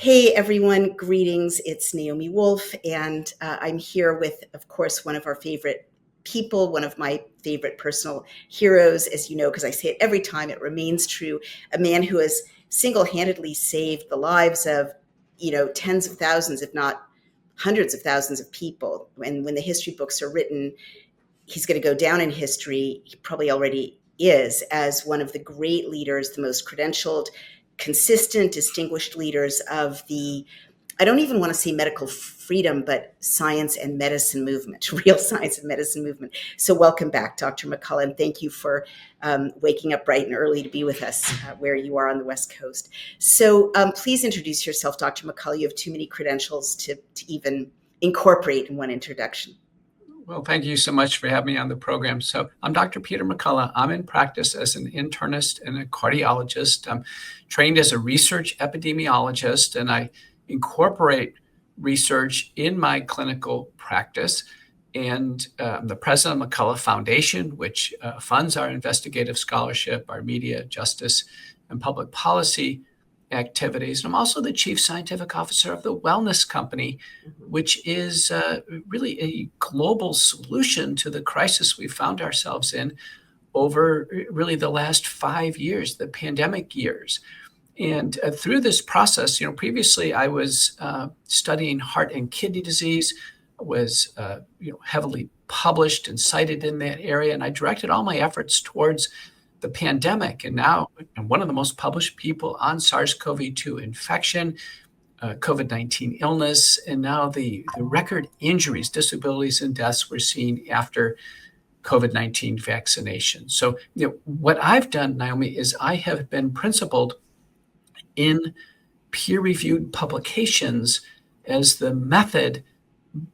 Hey everyone, greetings. It's Naomi Wolf, and I'm here with, of course, one of our favorite people, one of my favorite personal heroes, as you know, because I say it every time, it remains true. A man who has single-handedly saved the lives of, tens of thousands, if not hundreds of thousands of people. And when the history books are written, he's going to go down in history. He probably already is as one of the great leaders, the most credentialed, consistent, distinguished leaders of the, I don't even want to say medical freedom, but science and medicine movement, real science and medicine movement. So welcome back, Dr. McCullough, and thank you for waking up bright and early to be with us where you are on the West Coast. So please introduce yourself, Dr. McCullough. You have too many credentials to even incorporate in one introduction. Well, thank you so much for having me on the program. So I'm Dr. Peter McCullough. I'm in practice as an internist and a cardiologist. I'm trained as a research epidemiologist, and I incorporate research in my clinical practice. And I'm the president of McCullough Foundation, which funds our investigative scholarship, our media, justice, and public policy activities. And I'm also the chief scientific officer of the Wellness Company, which is really a global solution to the crisis we found ourselves in over really the last 5 years, the pandemic years. And through this process, previously I was studying heart and kidney disease, was heavily published and cited in that area, and I directed all my efforts towards the pandemic. And now I'm one of the most published people on SARS-CoV-2 infection, COVID-19 illness, and now the record injuries, disabilities, and deaths we're seeing after COVID-19 vaccination. So, what I've done, Naomi, is I have been principled in peer-reviewed publications as the method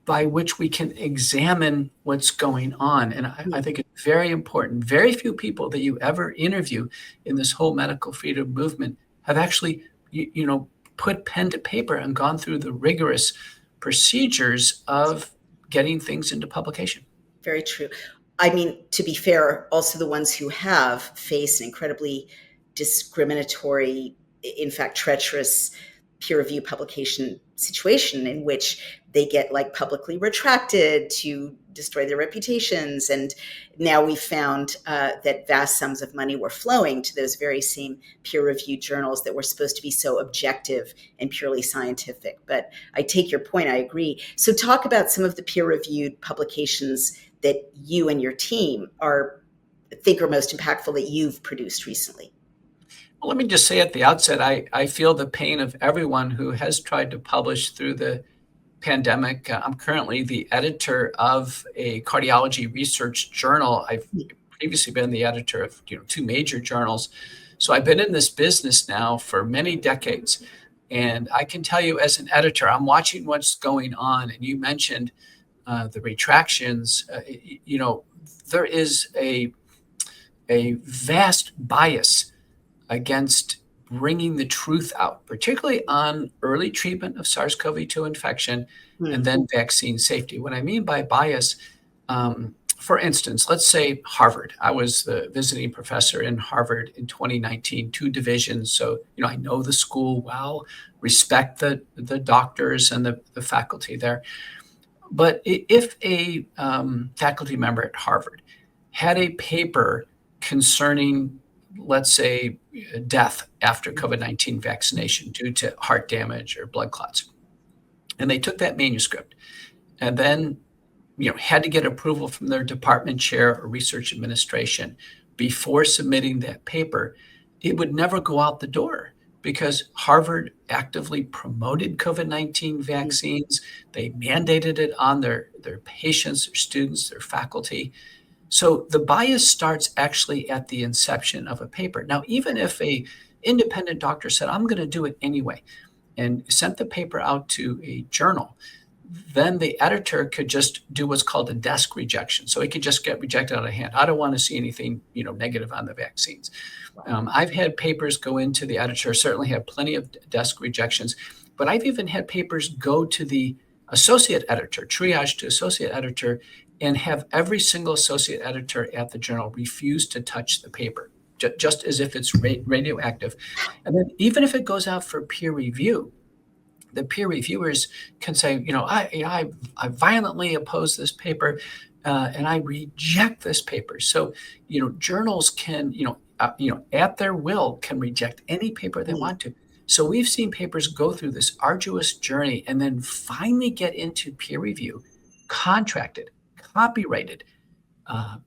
by which we can examine what's going on. And I think it's very important. Very few people that you ever interview in this whole medical freedom movement have actually, put pen to paper and gone through the rigorous procedures of getting things into publication. Very true. I mean, to be fair, also the ones who have faced an incredibly discriminatory, in fact, treacherous peer review publication situation in which they get publicly retracted to destroy their reputations. And now we found that vast sums of money were flowing to those very same peer-reviewed journals that were supposed to be so objective and purely scientific. But I take your point. I agree. So talk about some of the peer-reviewed publications that you and your team think are most impactful that you've produced recently. Well, let me just say at the outset, I feel the pain of everyone who has tried to publish through the pandemic. I'm currently the editor of a cardiology research journal. I've previously been the editor of two major journals. So I've been in this business now for many decades. And I can tell you as an editor, I'm watching what's going on. And you mentioned the retractions. There is a vast bias against bringing the truth out, particularly on early treatment of SARS-CoV-2 infection and then vaccine safety. What I mean by bias, for instance, let's say Harvard. I was the visiting professor in Harvard in 2019, 2 divisions. So, I know the school well, respect the doctors and the faculty there. But if a faculty member at Harvard had a paper concerning, let's say, death after COVID-19 vaccination due to heart damage or blood clots, and they took that manuscript and then had to get approval from their department chair or research administration before submitting that paper, it would never go out the door because Harvard actively promoted COVID-19 vaccines. They mandated it on their patients, their students, their faculty. So the bias starts actually at the inception of a paper. Now, even if a independent doctor said, I'm going to do it anyway, and sent the paper out to a journal, then the editor could just do what's called a desk rejection. So it could just get rejected out of hand. I don't want to see anything, negative on the vaccines. I've had papers go into the editor, certainly have plenty of desk rejections, but I've even had papers go to the associate editor, triage to associate editor, and have every single associate editor at the journal refuse to touch the paper, just as if it's radioactive. And then even if it goes out for peer review, the peer reviewers can say, I violently oppose this paper, and I reject this paper. So, journals can, at their will, can reject any paper they Mm. want to. So we've seen papers go through this arduous journey and then finally get into peer review, contracted, copyrighted, uh,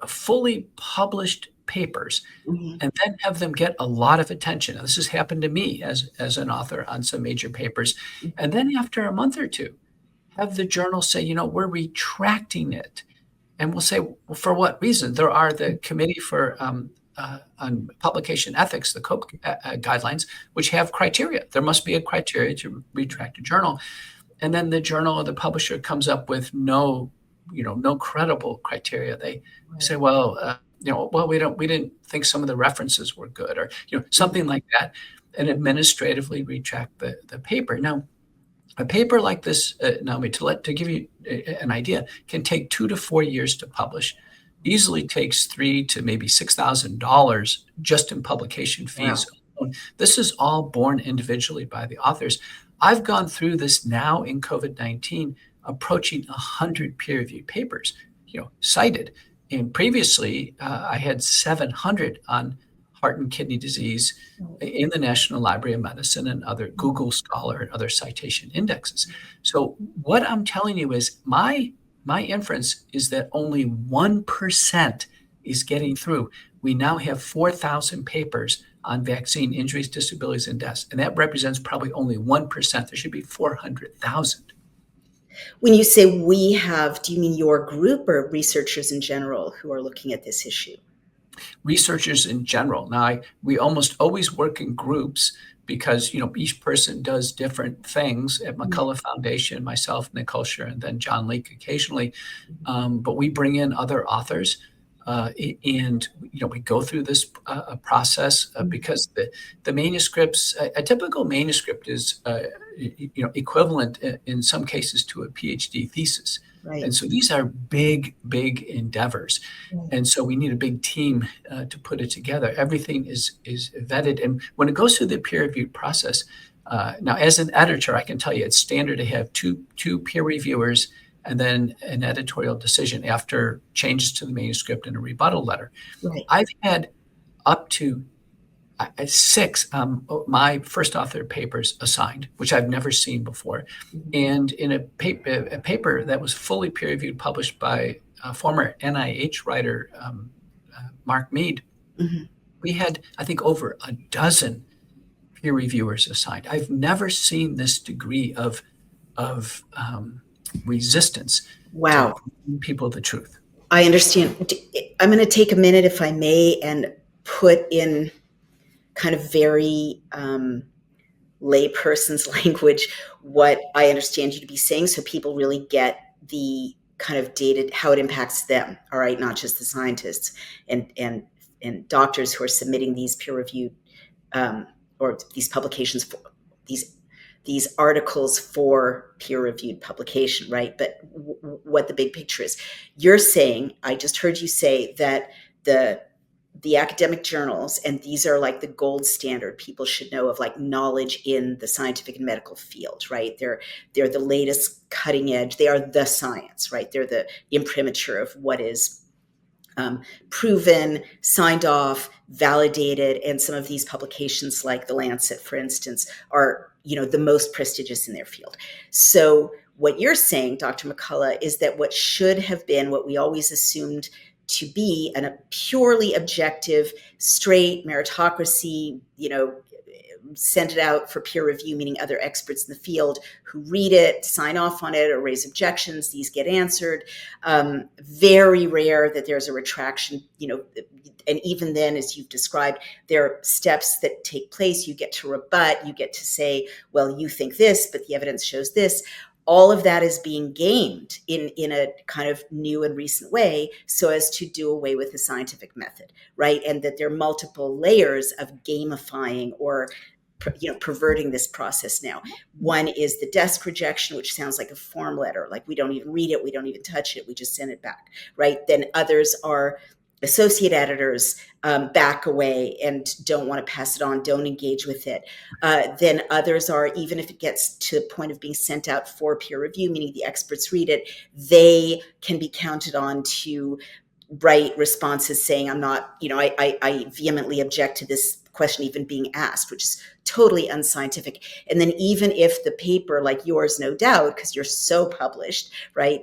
fully published papers, Mhm. and then have them get a lot of attention. Now, this has happened to me as an author on some major papers. And then after a month or two, have the journal say, we're retracting it. And we'll say, well, for what reason? There are the Committee for on Publication Ethics, the COPE guidelines, which have criteria. There must be a criteria to retract a journal. And then the journal or the publisher comes up with no credible criteria. They say, well, we didn't think some of the references were good, or something like that, and administratively retract the paper. Now, a paper like this, Naomi, to give you an idea, can take 2 to 4 years to publish. Easily takes $3,000 to maybe $6,000 just in publication fees. Wow. This is all borne individually by the authors. I've gone through this now in COVID-19, approaching 100 peer-reviewed papers, cited. And previously, I had 700 on heart and kidney disease in the National Library of Medicine and other Google Scholar and other citation indexes. So what I'm telling you is my inference is that only 1% is getting through. We now have 4,000 papers on vaccine injuries, disabilities, and deaths, and that represents probably only 1%. There should be 400,000. When you say we have, do you mean your group or researchers in general who are looking at this issue? Researchers in general. Now, we almost always work in groups because each person does different things. At McCullough Foundation, myself, Nick Hulsher, and then John Leake occasionally, but we bring in other authors, and we go through this process because the manuscripts, a typical manuscript is equivalent in some cases to a PhD thesis. Right. And so these are big endeavors. And so we need a big team to put it together. Everything is vetted. And when it goes through the peer review process, now as an editor, I can tell you it's standard to have two peer reviewers and then an editorial decision after changes to the manuscript and a rebuttal letter. Right. I've had up to 6 my first author papers assigned, which I've never seen before. And in a paper that was fully peer-reviewed, published by former NIH writer Mark Mead, we had, I think, over a dozen peer reviewers assigned. I've never seen this degree of resistance Wow. to giving people the truth. I understand. I'm going to take a minute, if I may, and put in kind of very layperson's language what I understand you to be saying, so people really get the kind of data, how it impacts them, all right, not just the scientists and doctors who are submitting these peer-reviewed or these publications, for these articles for peer-reviewed publication, right? But what the big picture is. You're saying, I just heard you say that the academic journals, and these are like the gold standard people should know of, like knowledge in the scientific and medical field, right? They're the latest cutting edge. They are the science, right? They're the imprimatur of what is proven, signed off, validated. And some of these publications, like The Lancet, for instance, are the most prestigious in their field. So what you're saying, Dr. McCullough, is that what should have been, what we always assumed to be, a purely objective, straight meritocracy, send it out for peer review, meaning other experts in the field who read it, sign off on it, or raise objections. These get answered. Very rare that there's a retraction, and even then, as you've described, there are steps that take place. You get to rebut, you get to say, well, you think this, but the evidence shows this. All of that is being gamed in a kind of new and recent way so as to do away with the scientific method, right? And that there are multiple layers of gamifying or perverting this process now. One is the desk rejection, which sounds like a form letter, like we don't even read it, we don't even touch it, we just send it back, right? Then others are associate editors back away and don't want to pass it on, don't engage with it. Then others are, even if it gets to the point of being sent out for peer review, meaning the experts read it, they can be counted on to write responses saying, I'm not, I vehemently object to this question even being asked, which is totally unscientific. And then even if the paper, like yours, no doubt, because you're so published, right,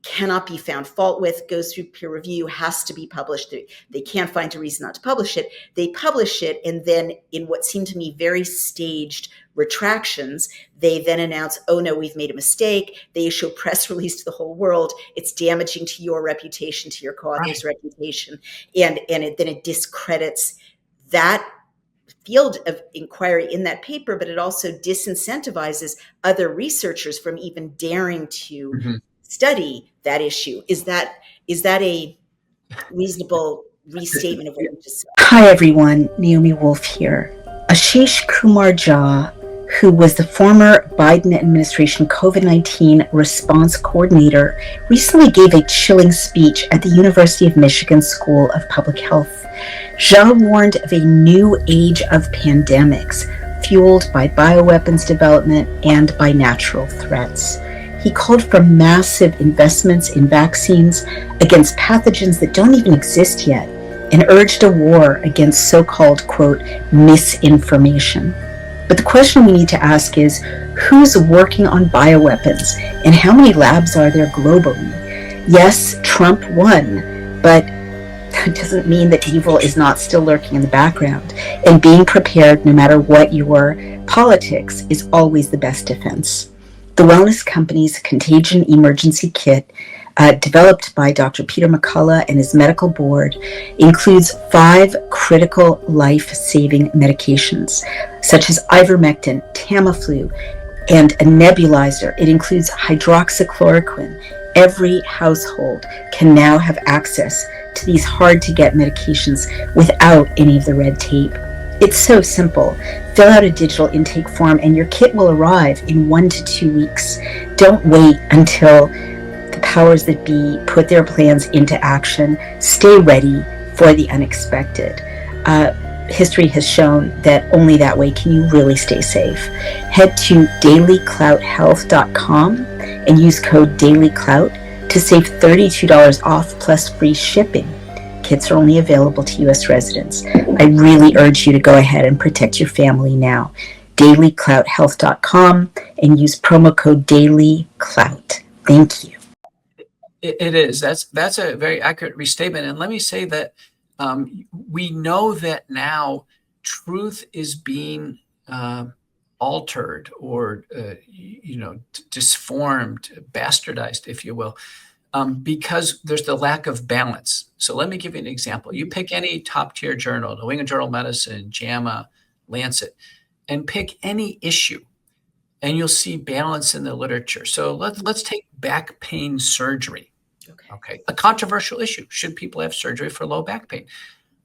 cannot be found fault with, goes through peer review, has to be published. They can't find a reason not to publish it. They publish it, and then in what seemed to me very staged retractions, they then announce, oh no, we've made a mistake. They issue a press release to the whole world. It's damaging to your reputation, to your co-author's reputation. And then it discredits that field of inquiry in that paper, but it also disincentivizes other researchers from even daring to study that issue. Is that a reasonable restatement of what you just said? Hi everyone, Naomi Wolf here. Ashish Kumar Jha, who was the former Biden administration COVID-19 response coordinator, recently gave a chilling speech at the University of Michigan School of Public Health. Jha warned of a new age of pandemics, fueled by bioweapons development and by natural threats. He called for massive investments in vaccines against pathogens that don't even exist yet, and urged a war against so-called, quote, misinformation. But the question we need to ask is, who's working on bioweapons, and how many labs are there globally? Yes, Trump won, but that doesn't mean that evil is not still lurking in the background, and being prepared, no matter what your politics, is always the best defense. The wellness company's Contagion Emergency Kit, developed by Dr. Peter McCullough and his medical board, includes 5 critical life-saving medications, such as ivermectin, Tamiflu, and a nebulizer. It includes hydroxychloroquine. Every household can now have access to these hard-to-get medications without any of the red tape. It's so simple. Fill out a digital intake form and your kit will arrive in 1 to 2 weeks. Don't wait until the powers that be put their plans into action. Stay ready for the unexpected. History has shown that only that way can you really stay safe. Head to dailyclouthealth.com and use code DailyClout to save $32 off plus free shipping. Kits are only available to U.S. residents. I really urge you to go ahead and protect your family now. dailyclouthealth.com and use promo code DailyClout. Thank you. It is. That's a very accurate restatement. And let me say that we know that now truth is being altered or disformed, bastardized, if you will, because there's the lack of balance. So let me give you an example. You pick any top-tier journal, New England Journal of Medicine, JAMA, Lancet, and pick any issue, and you'll see balance in the literature. So let's take back pain surgery. Okay, a controversial issue. Should people have surgery for low back pain?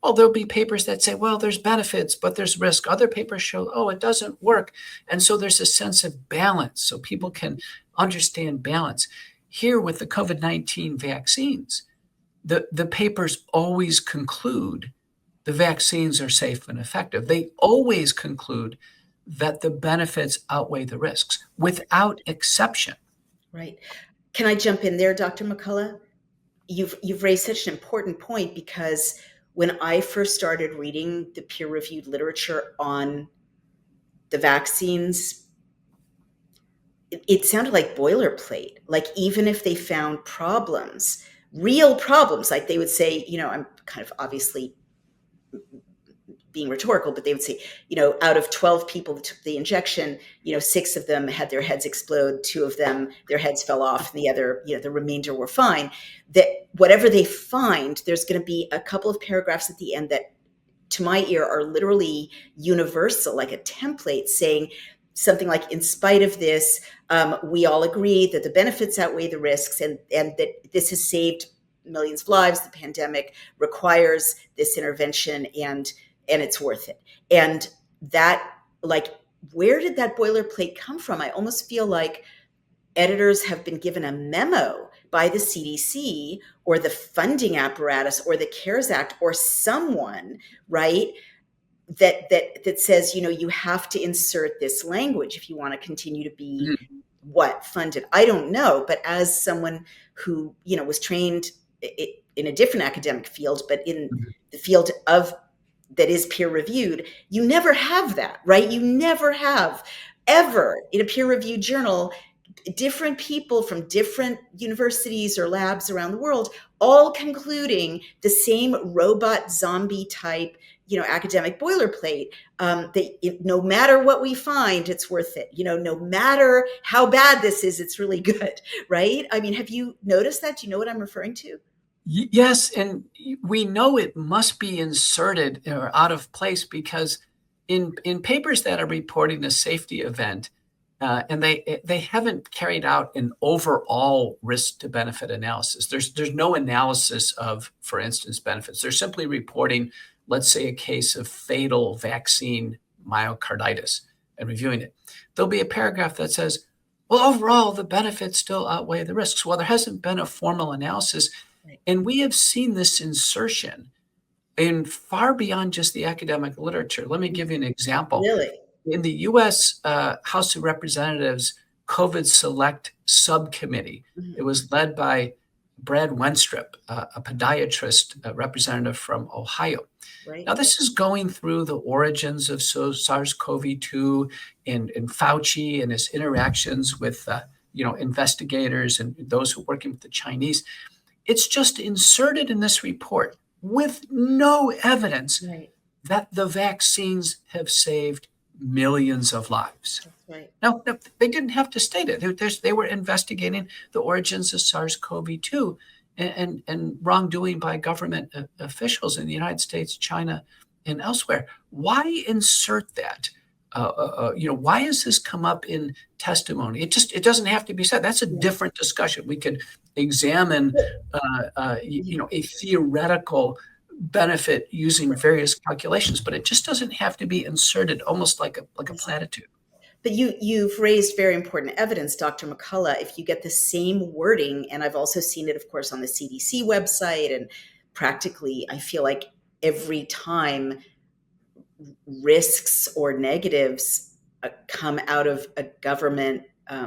Well, there'll be papers that say, well, there's benefits, but there's risk. Other papers show, oh, it doesn't work. And so there's a sense of balance so people can understand balance. Here with the COVID-19 vaccines, the papers always conclude the vaccines are safe and effective. They always conclude that the benefits outweigh the risks without exception. Right. Can I jump in there, Dr. McCullough? You've raised such an important point, because when I first started reading the peer-reviewed literature on the vaccines, it sounded like boilerplate. Like, even if they found problems, real problems, like they would say, I'm kind of obviously being rhetorical, but they would say, out of 12 people that took the injection, 6 of them had their heads explode, 2 of them, their heads fell off, and the other, the remainder were fine. That whatever they find, there's going to be a couple of paragraphs at the end that, to my ear, are literally universal, like a template saying something like, in spite of this, we all agree that the benefits outweigh the risks, and that this has saved millions of lives. The pandemic requires this intervention, and it's worth it. And that, like, where did that boilerplate come from? I almost feel like editors have been given a memo by the CDC or the funding apparatus or the CARES Act or someone, right, that says, you have to insert this language if you want to continue to be funded. I don't know, but as someone who was trained in a different academic field, but in the field of that is peer reviewed, you never have that, right? You never have ever in a peer reviewed journal different people from different universities or labs around the world all concluding the same robot zombie type academic boilerplate, that no matter what we find, it's worth it. No matter how bad this is, it's really good, right? I mean, have you noticed that? Do you know what I'm referring to? Yes, and we know it must be inserted or out of place because in papers that are reporting a safety event, and they haven't carried out an overall risk to benefit analysis. There's no analysis of, for instance, benefits. They're simply reporting, let's say, a case of fatal vaccine myocarditis and reviewing it. There'll be a paragraph that says, well, overall, the benefits still outweigh the risks. Well, there hasn't been a formal analysis. And we have seen this insertion in far beyond just the academic literature. Let me give you an example. Really? In the U.S. House of Representatives COVID Select Subcommittee, it was led by Brad Wenstrup, a podiatrist representative from Ohio. Right. Now, this is going through the origins of SARS-CoV-2 and Fauci and his interactions with investigators and those who are working with the Chinese. It's just inserted in this report with no evidence that the vaccines have saved millions of lives. That's right. Now, they didn't have to state it. They were investigating the origins of SARS-CoV-2 and wrongdoing by government officials in the United States, China, and elsewhere. Why insert that? Why has this come up in testimony? It doesn't have to be said. That's a different discussion. We could examine, a theoretical benefit using various calculations, but it just doesn't have to be inserted almost like a platitude. But you've raised very important evidence, Dr. McCullough. If you get the same wording, and I've also seen it, of course, on the CDC website, and practically, I feel like every time risks or negatives come out of a government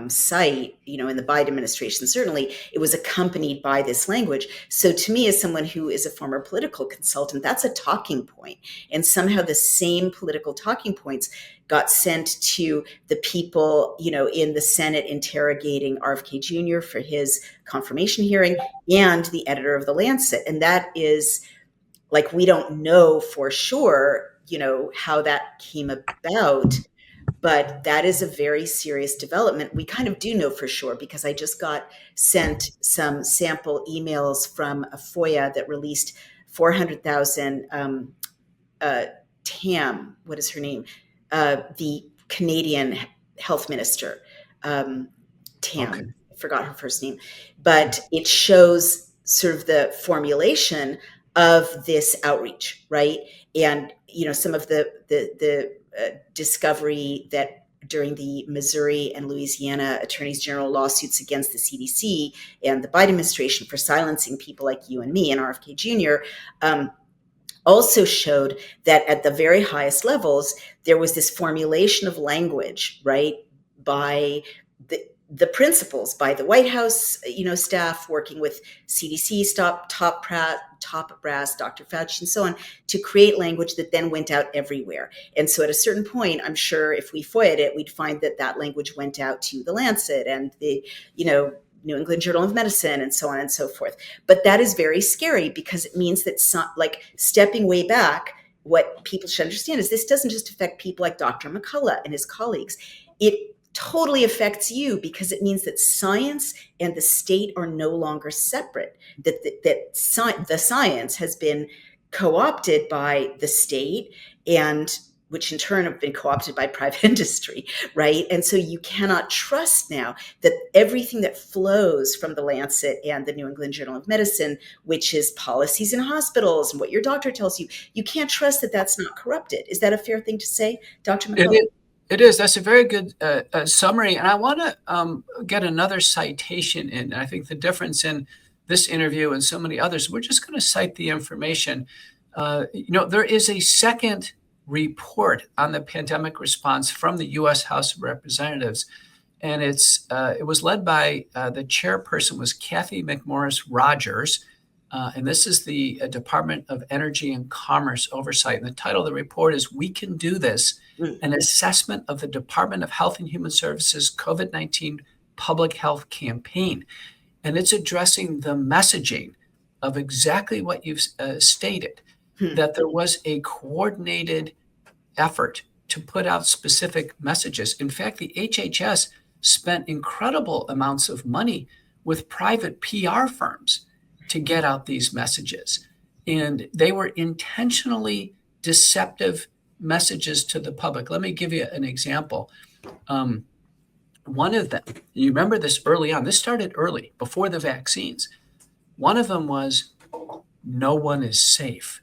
site, in the Biden administration, certainly it was accompanied by this language. So to me, as someone who is a former political consultant, that's a talking point. And somehow the same political talking points got sent to the people, in the Senate interrogating RFK Jr. for his confirmation hearing and the editor of The Lancet. And that is like, we don't know for sure, how that came about. But that is a very serious development. We kind of do know for sure because I just got sent some sample emails from a FOIA that released 400,000 Tam, what is her name? The Canadian health minister, Tam, I forgot her first name, but it shows sort of the formulation of this outreach, right? And, some of the discovery that during the Missouri and Louisiana attorneys general lawsuits against the CDC and the Biden administration for silencing people like you and me and RFK Jr. Also showed that at the very highest levels, there was this formulation of language, right, by the principals, by the White House, staff working with CDC, top brass, Dr. Fauci, and so on, to create language that then went out everywhere. And so at a certain point, I'm sure if we FOIA'd it, we'd find that language went out to The Lancet and the, New England Journal of Medicine and so on and so forth. But that is very scary because it means that stepping way back, what people should understand is this doesn't just affect people like Dr. McCullough and his colleagues. It totally affects you because it means that science and the state are no longer separate, that the science has been co-opted by the state, and which in turn have been co-opted by private industry, right? And so you cannot trust now that everything that flows from the Lancet and the New England Journal of Medicine, which is policies in hospitals and what your doctor tells you, you can't trust that that's not corrupted. Is that a fair thing to say, Dr. McCullough? It is. That's a very good summary. And I want to get another citation in. And I think the difference in this interview and so many others, we're just going to cite the information. There is a second report on the pandemic response from the U.S. House of Representatives. And it was led by the chairperson was Kathy McMorris Rogers. And this is the Department of Energy and Commerce Oversight. And the title of the report is "We Can Do This: An Assessment of the Department of Health and Human Services COVID-19 Public Health Campaign." And it's addressing the messaging of exactly what you've stated, that there was a coordinated effort to put out specific messages. In fact, the HHS spent incredible amounts of money with private PR firms to get out these messages. And they were intentionally deceptive messages to the public. Let me give you an example. One of them, you remember this early on, this started early, before the vaccines. One of them was, "No one is safe."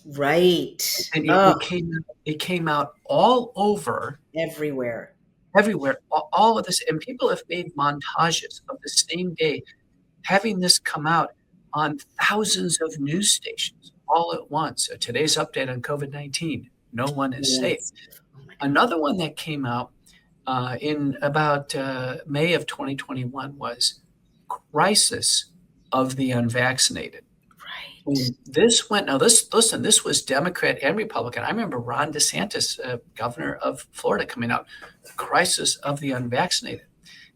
Right. And it came out all over. Everywhere, All of this. And people have made montages of the same day, having this come out on thousands of news stations all at once. So today's update on COVID-19, no one is safe. Another one that came out in about May of 2021 was crisis of the unvaccinated. Right. And this went, now this was Democrat and Republican. I remember Ron DeSantis, governor of Florida, coming out, crisis of the unvaccinated.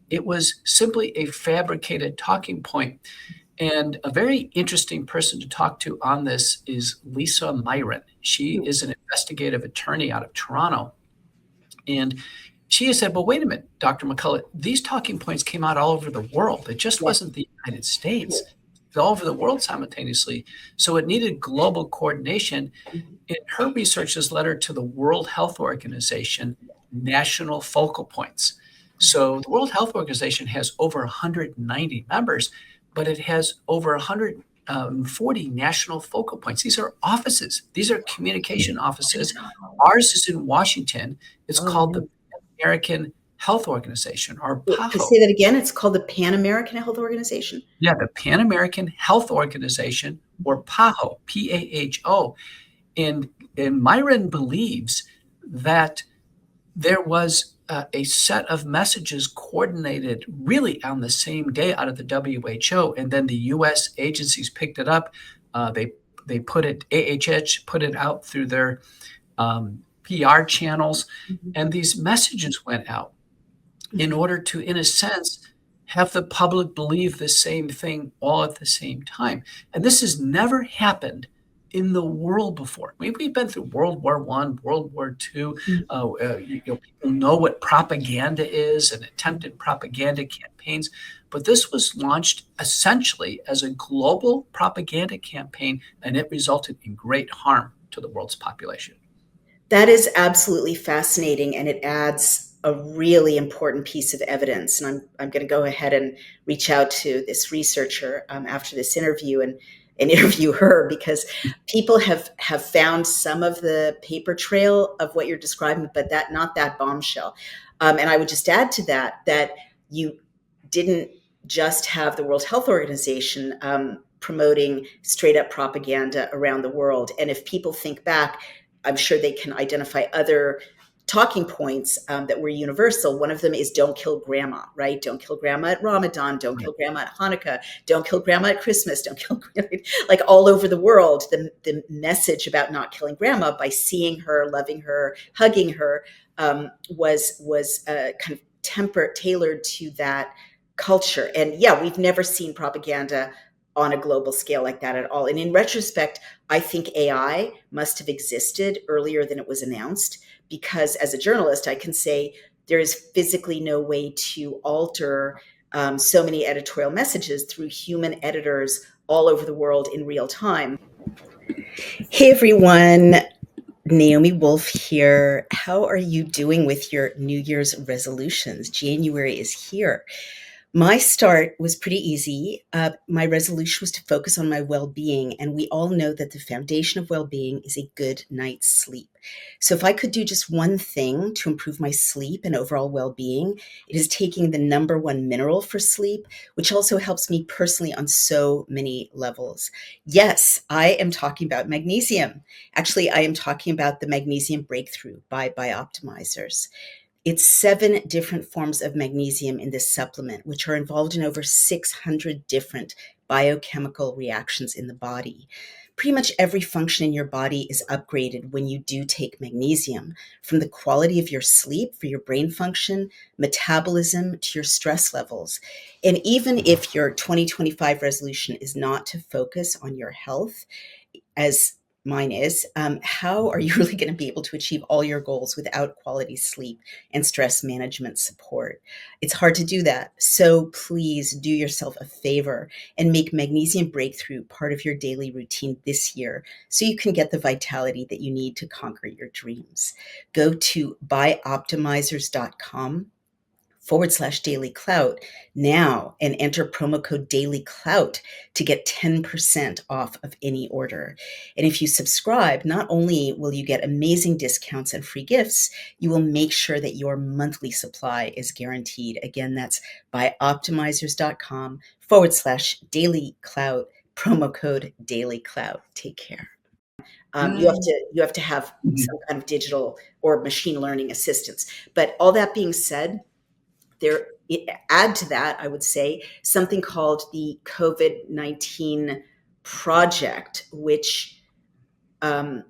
It was simply a fabricated talking point. And a very interesting person to talk to on this is Lisa Myron. She is an investigative attorney out of Toronto. And she has said, well, wait a minute, Dr. McCullough, these talking points came out all over the world. It just wasn't the United States. It was all over the world simultaneously. So it needed global coordination. And her research has led her to the World Health Organization national focal points. So the World Health Organization has over 190 members, but it has over 140 national focal points. These are offices. These are communication offices. Ours is in Washington. It's called the American Health Organization, or PAHO. Say that again. It's called the Pan American Health Organization. Yeah, the Pan American Health Organization, or PAHO, PAHO. And Myron believes that there was a set of messages coordinated really on the same day out of the WHO, and then the U.S. agencies picked it up. They put it, AHH put it out through their PR channels, and these messages went out in order to, in a sense, have the public believe the same thing all at the same time. And this has never happened in the world before. I mean, we've been through World War I, World War II. People know what propaganda is and attempted propaganda campaigns, but this was launched essentially as a global propaganda campaign, and it resulted in great harm to the world's population. That is absolutely fascinating, and it adds a really important piece of evidence. And I'm going to go ahead and reach out to this researcher after this interview and interview her, because people have found some of the paper trail of what you're describing, but not that bombshell. And I would just add to that you didn't just have the World Health Organization promoting straight up propaganda around the world. And if people think back, I'm sure they can identify other talking points that were universal. One of them is don't kill grandma, right? Don't kill grandma at Ramadan. Don't kill grandma at Hanukkah. Don't kill grandma at Christmas. Don't kill grandma. Like all over the world, the message about not killing grandma by seeing her, loving her, hugging her was kind of tailored to that culture. And yeah, we've never seen propaganda on a global scale like that at all. And in retrospect, I think AI must have existed earlier than it was announced, because as a journalist, I can say there is physically no way to alter so many editorial messages through human editors all over the world in real time. Hey, everyone. Naomi Wolf here. How are you doing with your New Year's resolutions? January is here. My start was pretty easy. My resolution was to focus on my well being. And we all know that the foundation of well being is a good night's sleep. So, if I could do just one thing to improve my sleep and overall well being, it is taking the number one mineral for sleep, which also helps me personally on so many levels. Yes, I am talking about magnesium. Actually, I am talking about the Magnesium Breakthrough by Bioptimizers. It's 7 different forms of magnesium in this supplement, which are involved in over 600 different biochemical reactions in the body. Pretty much every function in your body is upgraded when you do take magnesium, from the quality of your sleep for your brain function, metabolism, to your stress levels. And even if your 2025 resolution is not to focus on your health, as mine is, how are you really going to be able to achieve all your goals without quality sleep and stress management support? It's hard to do that. So please do yourself a favor and make Magnesium Breakthrough part of your daily routine this year so you can get the vitality that you need to conquer your dreams. Go to byoptimizers.com/daily clout now and enter promo code daily clout to get 10% off of any order. And if you subscribe, not only will you get amazing discounts and free gifts, you will make sure that your monthly supply is guaranteed. Again, that's byoptimizers.com/daily clout, promo code daily clout. Take care. You have to have some kind of digital or machine learning assistance. But all that being said, there, add to that, I would say, something called the COVID-19 project, which I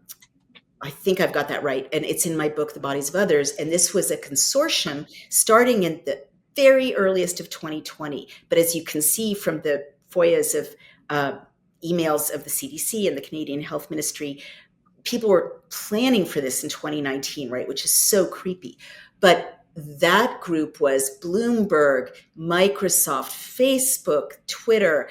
think I've got that right. And it's in my book, The Bodies of Others. And this was a consortium starting in the very earliest of 2020. But as you can see from the FOIAs of emails of the CDC and the Canadian Health Ministry, people were planning for this in 2019, right? Which is so creepy. But that group was Bloomberg, Microsoft, Facebook, Twitter,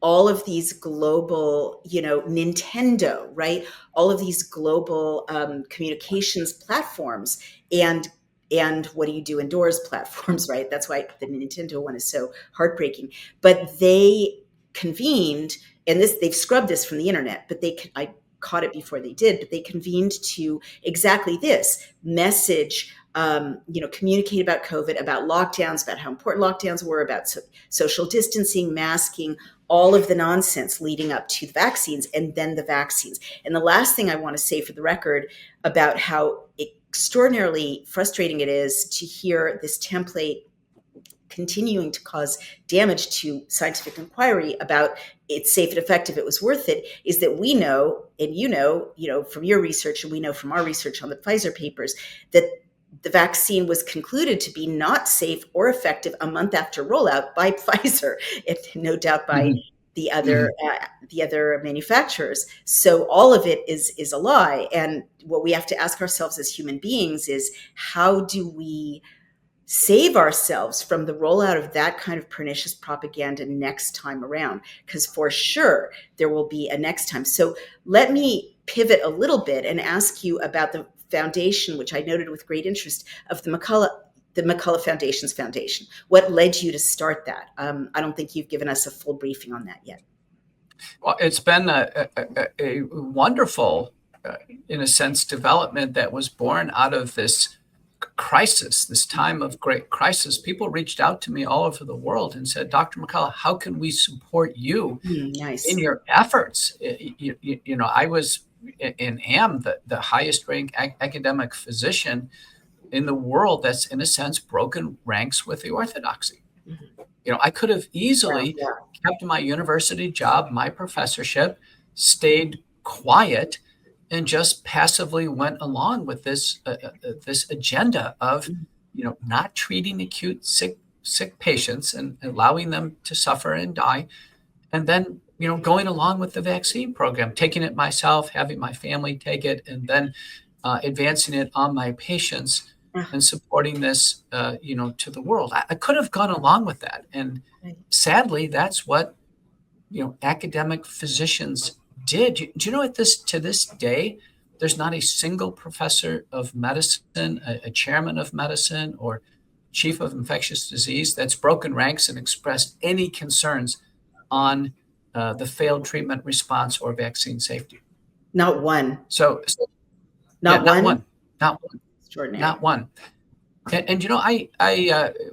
all of these global, Nintendo, right? All of these global communications platforms and what do you do indoors platforms, right? That's why the Nintendo one is so heartbreaking. But they convened, and they've scrubbed this from the internet, but I caught it before they did, but they convened to exactly this message, communicate about COVID, about lockdowns, about how important lockdowns were, about social distancing, masking, all of the nonsense leading up to the vaccines and then the vaccines. And the last thing I want to say for the record about how extraordinarily frustrating it is to hear this template continuing to cause damage to scientific inquiry about it's safe and effective, it was worth it, is that we know, and from your research, and we know from our research on the Pfizer papers, that the vaccine was concluded to be not safe or effective a month after rollout by Pfizer, and no doubt by the other manufacturers. So all of it is a lie. And what we have to ask ourselves as human beings is, how do we save ourselves from the rollout of that kind of pernicious propaganda next time around? Because for sure there will be a next time. So let me pivot a little bit and ask you about the foundation, which I noted with great interest, of the McCullough Foundation's foundation. What led you to start that? I don't think you've given us a full briefing on that yet. Well, it's been a wonderful, in a sense, development that was born out of this crisis, this time of great crisis. People reached out to me all over the world and said, Dr. McCullough, how can we support you Nice. in your efforts? I was and am the highest ranked academic physician in the world that's, in a sense, broken ranks with the orthodoxy. I could have easily kept my university job, my professorship, stayed quiet, and just passively went along with this agenda of, not treating acute sick patients and allowing them to suffer and die, and then going along with the vaccine program, taking it myself, having my family take it, and then advancing it on my patients and supporting this, to the world. I could have gone along with that, and sadly, that's what academic physicians did. Do you know to this day, there's not a single professor of medicine, a chairman of medicine, or chief of infectious disease that's broken ranks and expressed any concerns on the failed treatment response or vaccine safety. Not one. Yeah, Not not one. one, not one, Extraordinary. not one. And I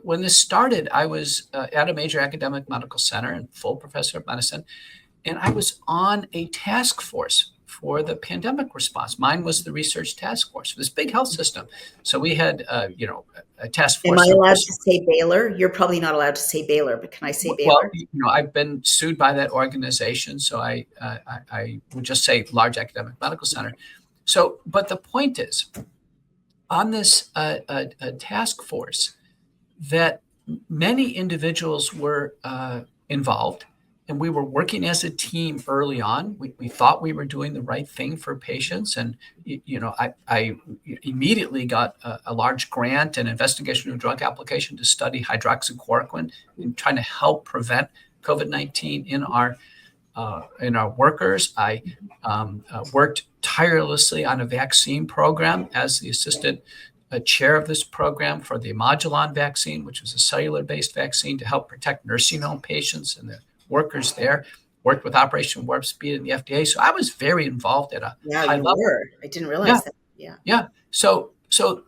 when this started, I was at a major academic medical center and full professor of medicine, and I was on a task force for the pandemic response. Mine was the research task force for this big health system. So we had, a task Am force. I allowed to say Baylor? You're probably not allowed to say Baylor, but can I say Well, Baylor? I've been sued by that organization, so I would just say large academic medical center. So, but the point is, on this task force, that many individuals were involved, and we were working as a team early on. We thought we were doing the right thing for patients, and I immediately got a large grant and investigational drug application to study hydroxychloroquine and trying to help prevent COVID-19 in our workers. I worked tirelessly on a vaccine program as the assistant chair of this program for the Modulon vaccine, which was a cellular-based vaccine to help protect nursing home patients and the workers there. Worked with Operation Warp Speed and the FDA. So I was very involved at a high level. Were. I didn't realize that. Yeah. So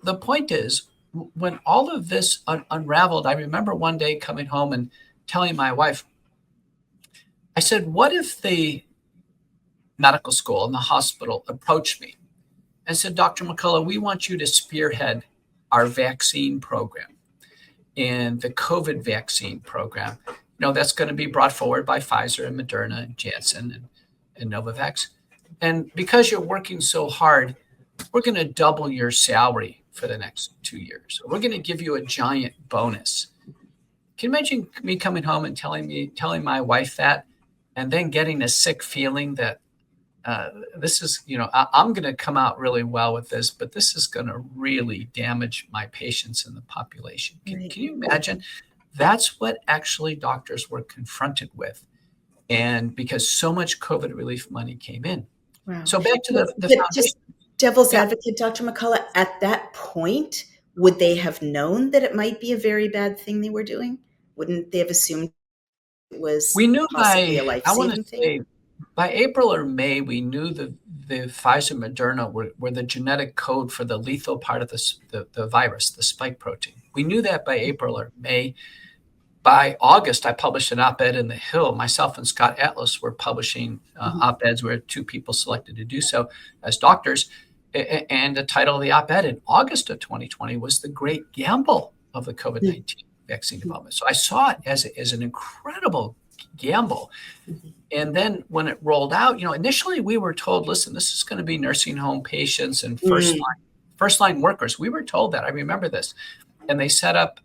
the point is, when all of this unraveled, I remember one day coming home and telling my wife, I said, what if the medical school and the hospital approached me and said, Dr. McCullough, we want you to spearhead our vaccine program and the COVID vaccine program. That's going to be brought forward by Pfizer and Moderna and Janssen and Novavax. And because you're working so hard, we're going to double your salary for the next 2 years. We're going to give you a giant bonus. Can you imagine me coming home and telling my wife that, and then getting a sick feeling that this is, I'm going to come out really well with this, but this is going to really damage my patients in the population. Can you imagine? That's what actually doctors were confronted with. And because so much COVID relief money came in. Wow. So back to the foundation. Just devil's advocate, Dr. McCullough, at that point, would they have known that it might be a very bad thing they were doing? Wouldn't they have assumed it was possibly a life-saving thing? By April or May, we knew the Pfizer Moderna were the genetic code for the lethal part of the virus, the spike protein. We knew that by April or May. By August, I published an op-ed in The Hill. Myself and Scott Atlas were publishing op-eds. We were two people selected to do so as doctors. And the title of the op-ed in August of 2020 was The Great Gamble of the COVID-19 Vaccine Development. So I saw it as an incredible gamble. And then when it rolled out, initially we were told, listen, this is going to be nursing home patients and first line workers. We were told that. I remember this. And they set up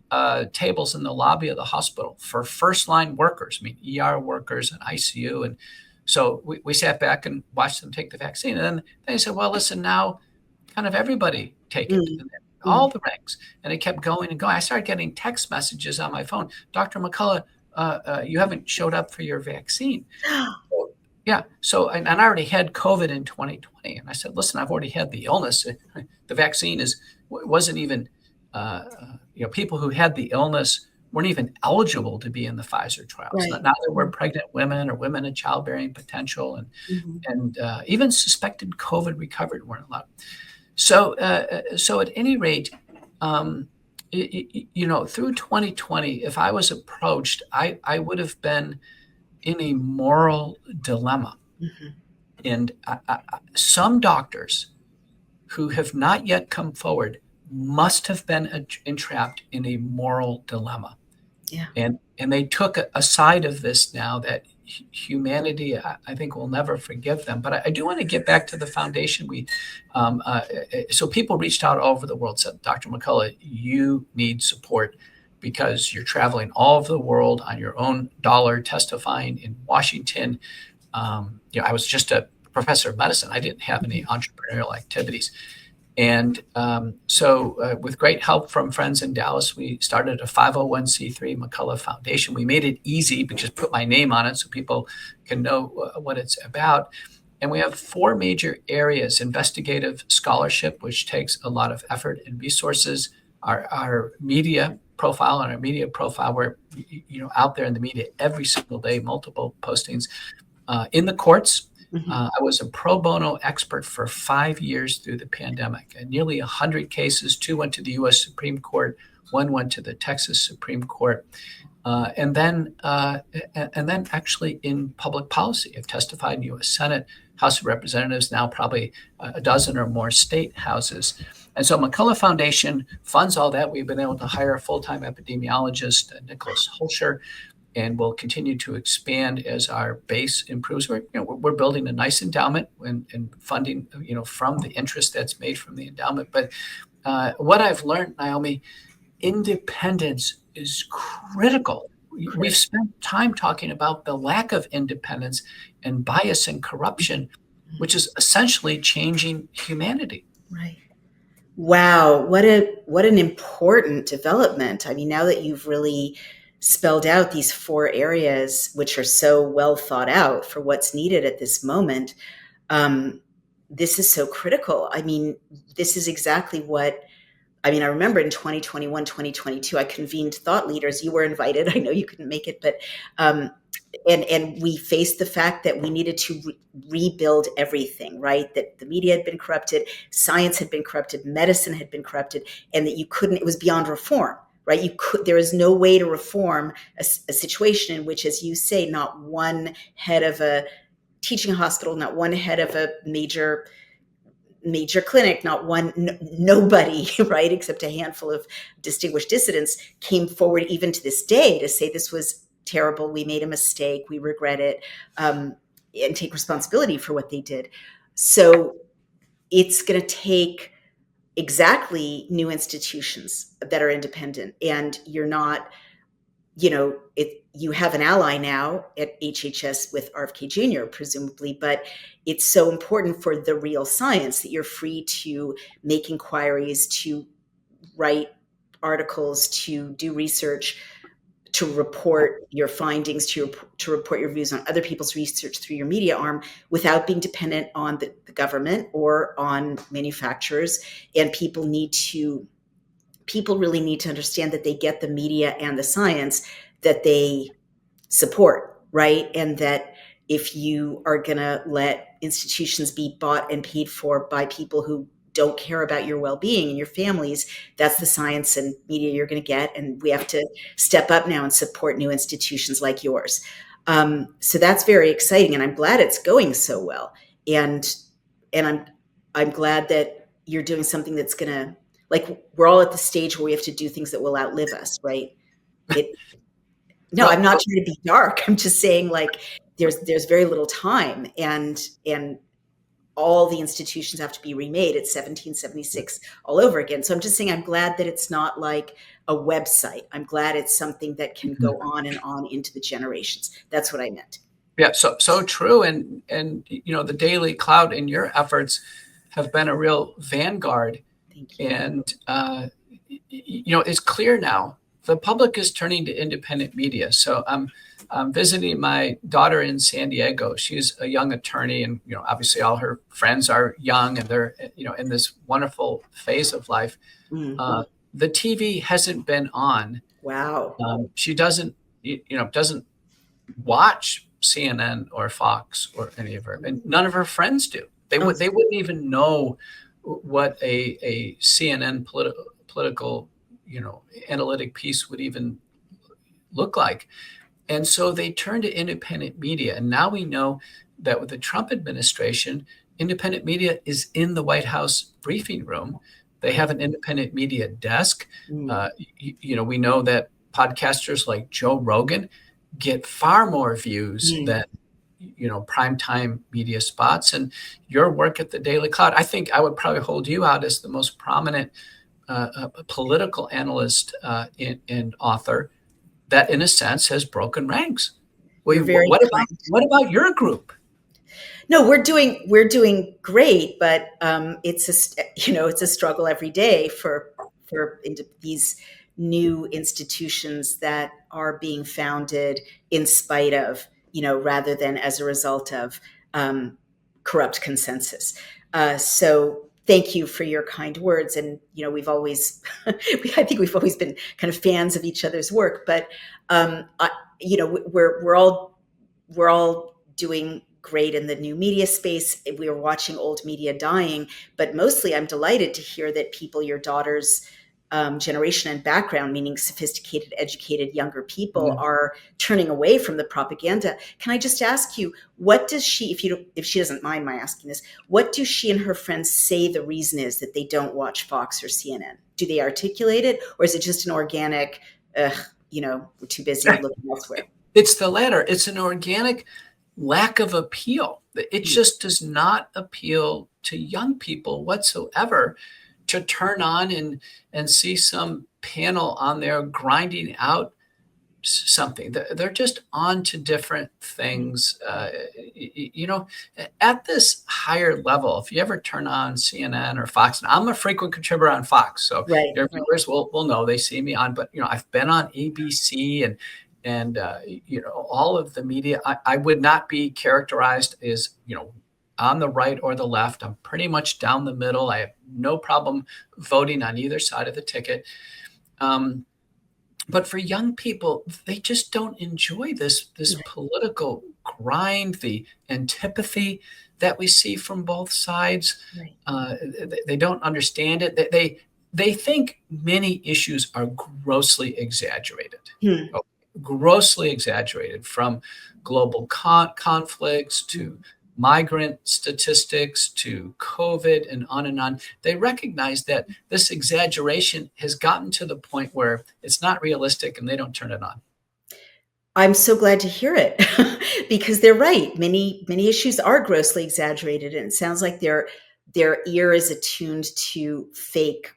tables in the lobby of the hospital for first line workers, ER workers and ICU. And so we sat back and watched them take the vaccine. And then they said, well, listen, now kind of everybody take it. And all the ranks. And it kept going and going. I started getting text messages on my phone. Dr. McCullough, you haven't showed up for your vaccine. Yeah. So, and I already had COVID in 2020. And I said, listen, I've already had the illness. The vaccine wasn't even, people who had the illness weren't even eligible to be in the Pfizer trials. Right. Neither were pregnant women or women of childbearing potential, and even suspected COVID recovered weren't allowed. So at any rate, through 2020, if I was approached, I would have been in a moral dilemma. And some doctors who have not yet come forward must have been entrapped in a moral dilemma. Yeah. And they took a side of this now that humanity, I think, will never forgive them. But I do want to get back to the foundation. So people reached out all over the world, said, Dr. McCullough, you need support because you're traveling all over the world on your own dollar, testifying in Washington. I was just a professor of medicine. I didn't have any entrepreneurial activities. And so with great help from friends in Dallas, we started a 501c3 McCullough Foundation. We made it easy because put my name on it so people can know what it's about. And we have 4 major areas: investigative scholarship, which takes a lot of effort and resources, our media profile and our media profile. We're out there in the media every single day, multiple postings in the courts. I was a pro bono expert for 5 years through the pandemic, and nearly 100 cases. 2 went to the U.S. Supreme Court, 1 went to the Texas Supreme Court. And then actually in public policy. I've testified in U.S. Senate, House of Representatives, now probably a dozen or more state houses. And so McCullough Foundation funds all that. We've been able to hire a full-time epidemiologist, Nicholas Holscher, and we'll continue to expand as our base improves. We're building a nice endowment and funding, from the interest that's made from the endowment. But what I've learned, Naomi, independence is critical. We've spent time talking about the lack of independence and bias and corruption, which is essentially changing humanity. Right. Wow, what an important development. I mean, now that you've really spelled out these 4 areas, which are so well thought out for what's needed at this moment, this is so critical. I mean, this is exactly what I remember in 2021, 2022, I convened thought leaders. You were invited. I know you couldn't make it, but and we faced the fact that we needed to rebuild everything, right? That the media had been corrupted, science had been corrupted, medicine had been corrupted, and that it was beyond reform, right? There is no way to reform a situation in which, as you say, not one head of a teaching hospital, not one head of a major clinic, nobody, right, except a handful of distinguished dissidents came forward even to this day to say this was terrible, we made a mistake, we regret it, and take responsibility for what they did. So it's going to take exactly new institutions that are independent, and you're not, you have an ally now at HHS with RFK Jr., presumably, but it's so important for the real science that you're free to make inquiries, to write articles, to do research, to report your findings, to report your views on other people's research through your media arm without being dependent on the government or on manufacturers. And people really need to understand that they get the media and the science that they support, right? And that if you are going to let institutions be bought and paid for by people who don't care about your well-being and your families, that's the science and media you're going to get. And we have to step up now and support new institutions like yours. So that's very exciting, and I'm glad it's going so well. And I'm glad that you're doing something that's going to, like, we're all at the stage where we have to do things that will outlive us, right? No, I'm not trying to be dark. I'm just saying, like, there's very little time, and all the institutions have to be remade at 1776 all over again. So I'm just saying, I'm glad that it's not like a website. I'm glad it's something that can go on and on into the generations. That's what I meant. Yeah, so true. And the Daily Cloud and your efforts have been a real vanguard. Thank you. And it's clear now the public is turning to independent media. So I'm visiting my daughter in San Diego. She's a young attorney, and obviously all her friends are young, and they're in this wonderful phase of life. Mm-hmm. The TV hasn't been on. Wow. She doesn't watch CNN or Fox or any of her, and none of her friends do. They wouldn't even know what a CNN political analytic piece would even look like. And so they turn to independent media. And now we know that with the Trump administration, independent media is in the White House briefing room. They have an independent media desk. We know that podcasters like Joe Rogan get far more views than primetime media spots. And your work at the Daily Cloud, I think I would probably hold you out as the most prominent political analyst and author that, in a sense, has broken ranks. What about your group? No, we're doing great, but it's a struggle every day for these new institutions that are being founded in spite of, rather than as a result of corrupt consensus. So Thank you for your kind words. And, we've always, I think we've always been kind of fans of each other's work, but, I, we're all doing great in the new media space. We are watching old media dying, but mostly I'm delighted to hear that people your daughter's generation and background, meaning sophisticated, educated, younger people, are turning away from the propaganda. Can I just ask you, what does she, if she doesn't mind my asking this, what do she and her friends say the reason is that they don't watch Fox or CNN? Do they articulate it, or is it just an organic, we're too busy looking elsewhere? It's the latter. It's an organic lack of appeal. It just does not appeal to young people whatsoever to turn on and see some panel on there grinding out something. They're just on to different things. At this higher level, if you ever turn on CNN or Fox, and I'm a frequent contributor on Fox, so your viewers will know, they see me on, but I've been on ABC and all of the media. I would not be characterized as on the right or the left. I'm pretty much down the middle. I have no problem voting on either side of the ticket. But for young people, they just don't enjoy this political grind, the antipathy that we see from both sides. They don't understand it. They think many issues are grossly exaggerated. Grossly exaggerated, from global conflicts to migrant statistics to COVID and on and on. They recognize that this exaggeration has gotten to the point where it's not realistic and they don't turn it on. I'm so glad to hear it because they're right. Many issues are grossly exaggerated, and it sounds like their ear is attuned to fake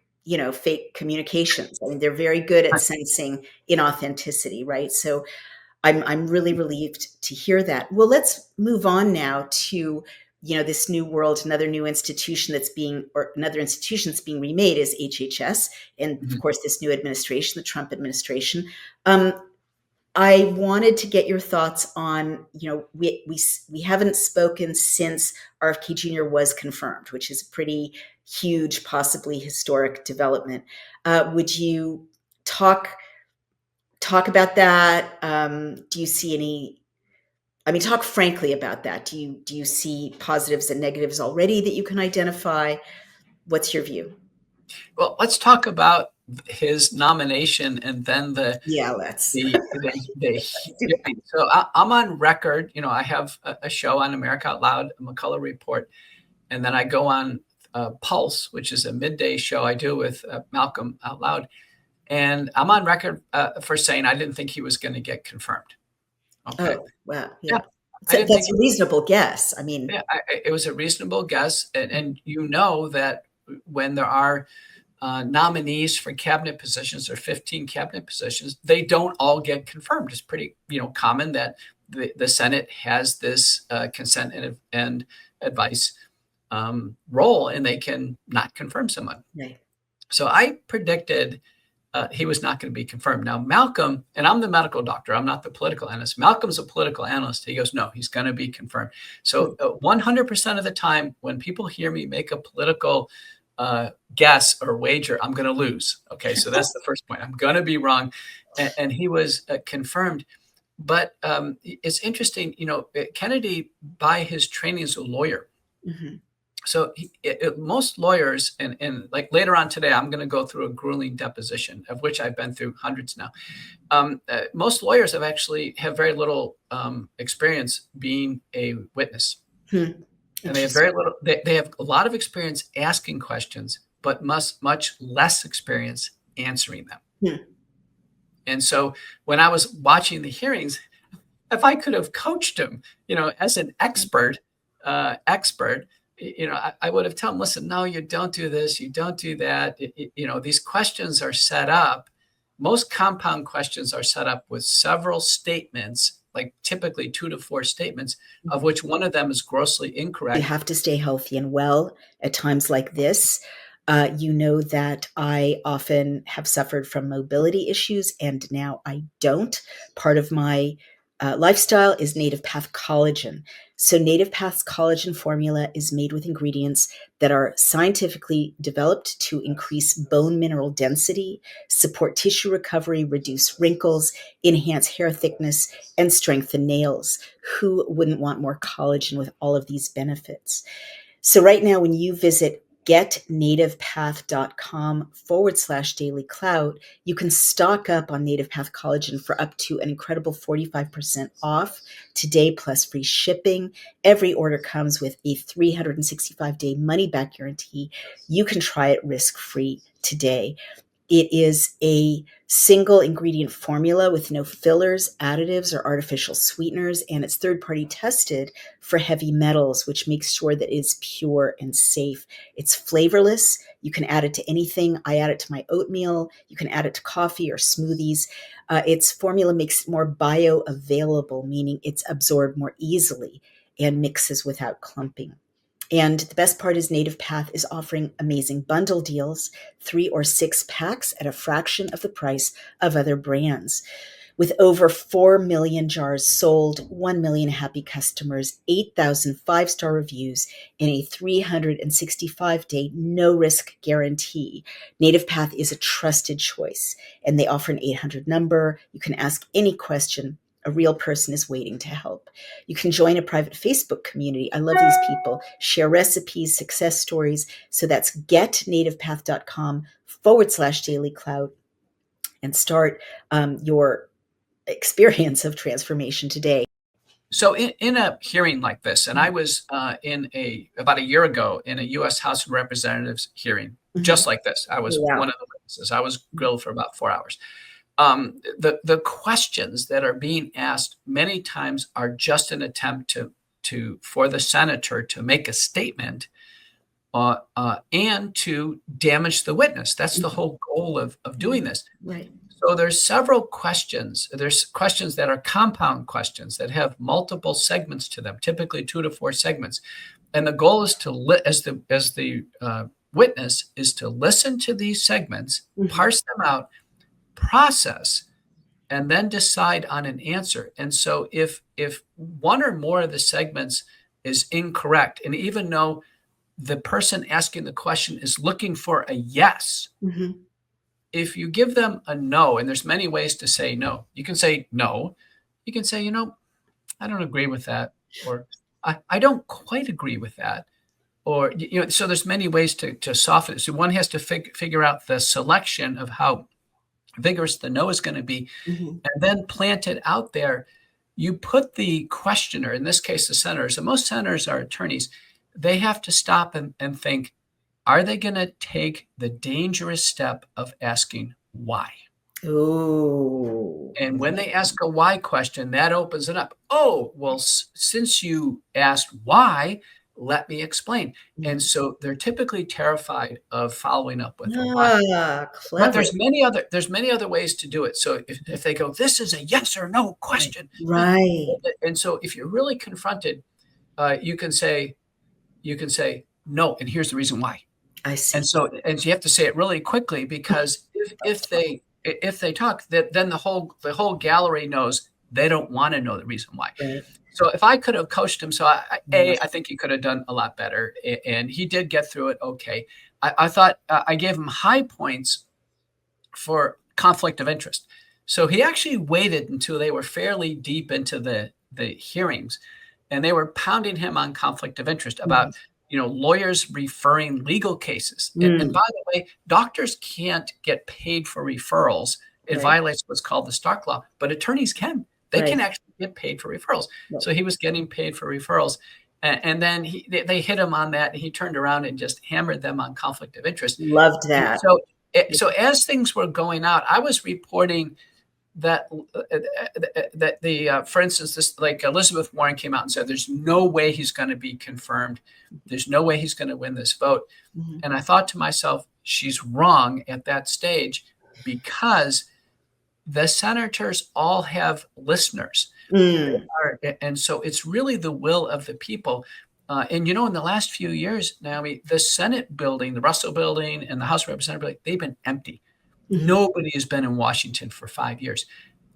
communications. I mean, they're very good at sensing inauthenticity, right? So I'm really relieved to hear that. Well, let's move on now to, this new world. Another institution that's being remade is HHS. And of course, this new administration, the Trump administration. I wanted to get your thoughts on, we haven't spoken since RFK Jr. was confirmed, which is a pretty huge, possibly historic development. Would you talk about that? Do you see talk frankly about that. Do you see positives and negatives already that you can identify? What's your view? Well, let's talk about his nomination and then so I'm on record. I have a show on America Out Loud, a McCullough Report, and then I go on Pulse, which is a midday show I do with Malcolm Out Loud. And I'm on record for saying I didn't think he was going to get confirmed. Okay. Oh, wow. Yeah. That's a reasonable guess. I mean, it was a reasonable guess. And that when there are nominees for cabinet positions, or 15 cabinet positions, they don't all get confirmed. It's pretty, common that the Senate has this consent and advice role, and they can not confirm someone. Right. So I predicted he was not going to be confirmed. Now, Malcolm, and I'm the medical doctor, I'm not the political analyst. Malcolm's a political analyst. He goes, no, he's going to be confirmed. So 100% of the time when people hear me make a political guess or wager, I'm going to lose. Okay, so that's the first point. I'm going to be wrong. And he was confirmed. But it's interesting, Kennedy, by his training, is a lawyer. So most lawyers, and like later on today, I'm going to go through a grueling deposition, of which I've been through hundreds now. Most lawyers have very little experience being a witness. And they have very little. They have a lot of experience asking questions, but much less experience answering them. And so when I was watching the hearings, if I could have coached him, as an expert, I would have told him, listen, no, you don't do this, you don't do that. These questions are set up. Most compound questions are set up with several statements, like typically 2 to 4 statements, of which one of them is grossly incorrect. You have to stay healthy and well at times like this. That I often have suffered from mobility issues, and now I don't. Part of my lifestyle is native path collagen. So Native Path's collagen formula is made with ingredients that are scientifically developed to increase bone mineral density, support tissue recovery, reduce wrinkles, enhance hair thickness, and strengthen nails. Who wouldn't want more collagen with all of these benefits? So right now, when you visit getnativepath.com/dailyclout, you can stock up on Native Path collagen for up to an incredible 45% off today, plus free shipping. Every order comes with a 365-day money-back guarantee. You can try it risk-free today. It is a single ingredient formula with no fillers, additives, or artificial sweeteners, and it's third-party tested for heavy metals, which makes sure that it's pure and safe. It's flavorless. You can add it to anything. I add it to my oatmeal. You can add it to coffee or smoothies. Its formula makes it more bioavailable, meaning it's absorbed more easily and mixes without clumping. And the best part is Native Path is offering amazing bundle deals, 3 or 6 packs at a fraction of the price of other brands. With over 4 million jars sold, 1 million happy customers, 8,000 five-star reviews, and a 365-day no-risk guarantee, Native Path is a trusted choice, and they offer an 800 number. You can ask any question. A real person is waiting to help. You can join a private Facebook community. I love these people. Share recipes, success stories. So that's getnativepath.com/dailyclout and start your experience of transformation today. So in a hearing like this, and I was about a year ago in a U.S. House of Representatives hearing, just like this. I was one of the witnesses. I was grilled for about 4 hours. The questions that are being asked many times are just an attempt for the senator to make a statement and to damage the witness. That's the whole goal of doing this. Right. So there's several questions. There's questions that are compound questions that have multiple segments to them, typically 2 to 4 segments. And the goal is as the witness is to listen to these segments, parse them out, process, and then decide on an answer. And so if one or more of the segments is incorrect, and even though the person asking the question is looking for a yes, if you give them a no, and there's many ways to say no. You can say no. You can say, I don't agree with that, or I don't quite agree with that. Or, so there's many ways to soften it. So one has to figure out the selection of how vigorous the no is going to be, and then plant it out there. You put the questioner, in this case, the senators, and most senators are attorneys, they have to stop and think, are they going to take the dangerous step of asking why? Oh. And when they ask a why question, that opens it up. Oh, well, since you asked why, let me explain. And so they're typically terrified of following up with a why. Clever. But there's many other ways to do it. So if they go, this is a yes or no question. Right. And so if you're really confronted, you can say no, and here's the reason why. I see. And so you have to say it really quickly, because if they talk, then the whole gallery knows they don't want to know the reason why. Right. So if I could have coached him, I think he could have done a lot better, and he did get through it okay. I thought I gave him high points for conflict of interest. So he actually waited until they were fairly deep into the hearings, and they were pounding him on conflict of interest about lawyers referring legal cases. And by the way, doctors can't get paid for referrals. It violates what's called the Stark Law, but attorneys can. They can actually get paid for referrals. So he was getting paid for referrals. And then they hit him on that, and he turned around and just hammered them on conflict of interest. Loved that. So as things were going out, I was reporting that for instance, this, like Elizabeth Warren came out and said, there's no way he's going to be confirmed. There's no way he's going to win this vote. And I thought to myself, she's wrong at that stage, because the senators all have listeners. And so it's really the will of the people. And in the last few years, Naomi, the Senate building, the Russell building and the House of Representatives building, they've been empty. Nobody has been in Washington for 5 years.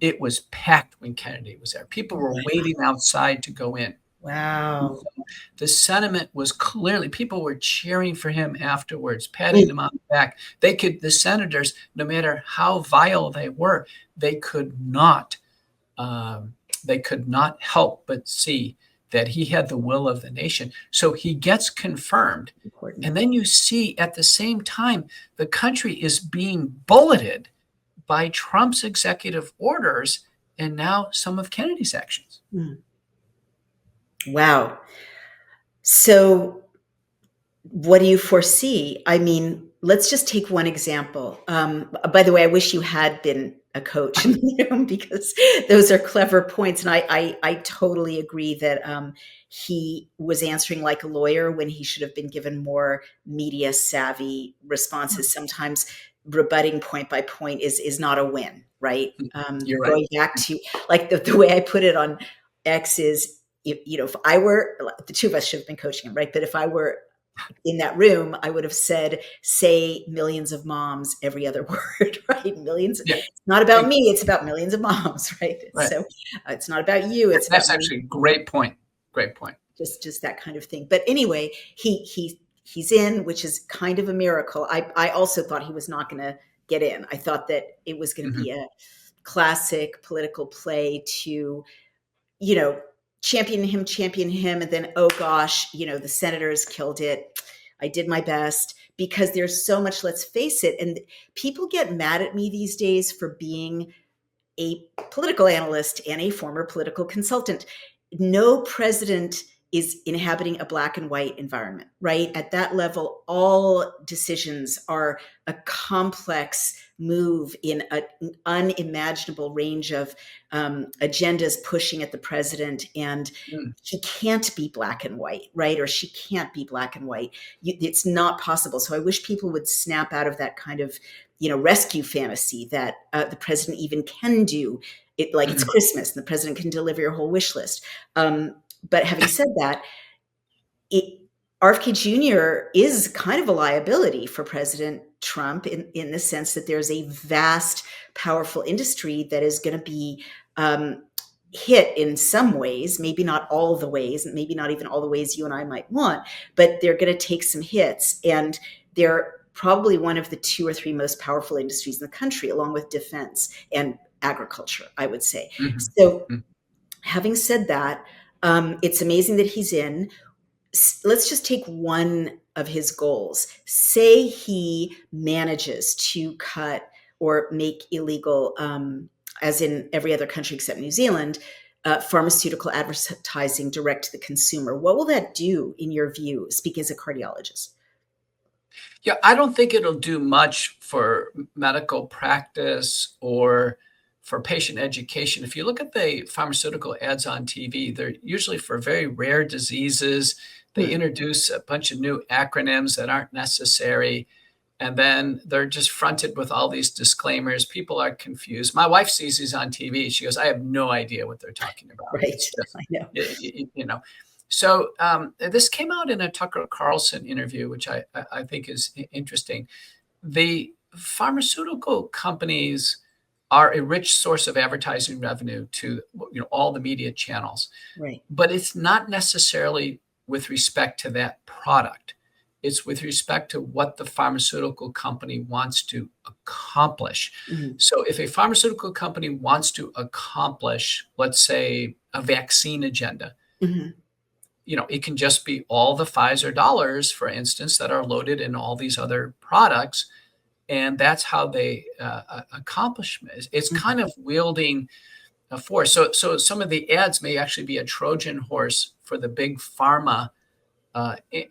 It was packed when Kennedy was there. People were waiting outside to go in. Wow. The sentiment was clearly, people were cheering for him afterwards, patting him on the back. The senators, no matter how vile they were, they could not, they could not help but see that he had the will of the nation. So he gets confirmed. Important. And then you see at the same time, the country is being bulleted by Trump's executive orders and now some of Kennedy's actions. Wow. So what do you foresee? I mean, let's just take one example. By the way, I wish you had been a coach in the room, because those are clever points. And I totally agree that he was answering like a lawyer when he should have been given more media savvy responses. Sometimes rebutting point by point is not a win, right? You're right. Going back to, like, the way I put it on X is, if I were, the two of us should have been coaching him, right? But if I were in that room, I would have said, say millions of moms every other word, right? Millions. Yeah. It's not about me. It's about millions of moms, right? So it's not about you. It's That's about actually a great point. Great point. Just that kind of thing. But anyway, he's in, which is kind of a miracle. I also thought he was not going to get in. I thought that it was going to be a classic political play to, champion him, and then, oh gosh, the senators killed it. I did my best, because there's so much, let's face it. And people get mad at me these days for being a political analyst and a former political consultant. No president is inhabiting a black and white environment, right? At that level, all decisions are a complex move in an unimaginable range of agendas pushing at the president. And he can't be black and white, right? Or she can't be black and white. It's not possible. So I wish people would snap out of that kind of, rescue fantasy that the president even can do it, like it's Christmas and the president can deliver your whole wish list. But having said that, RFK Jr. is kind of a liability for President Trump in the sense that there's a vast, powerful industry that is going to be hit in some ways, maybe not all the ways, and maybe not even all the ways you and I might want, but they're going to take some hits. And they're probably one of the 2 or 3 most powerful industries in the country, along with defense and agriculture, I would say. So having said that, it's amazing that he's in. Let's just take one of his goals. Say he manages to cut or make illegal, as in every other country except New Zealand, pharmaceutical advertising direct to the consumer. What will that do, in your view, speaking as a cardiologist? Yeah, I don't think it'll do much for medical practice or for patient education. If you look at the pharmaceutical ads on TV, they're usually for very rare diseases. They introduce a bunch of new acronyms that aren't necessary. And then they're just fronted with all these disclaimers. People are confused. My wife sees these on TV. She goes, I have no idea what they're talking about. Right. I know. So this came out in a Tucker Carlson interview, which I think is interesting. The pharmaceutical companies are a rich source of advertising revenue to all the media channels. Right. But it's not necessarily with respect to that product. It's with respect to what the pharmaceutical company wants to accomplish. So if a pharmaceutical company wants to accomplish, let's say, a vaccine agenda, it can just be all the Pfizer dollars, for instance, that are loaded in all these other products. And that's how they accomplish it. It's kind of wielding a force. So some of the ads may actually be a Trojan horse for the big pharma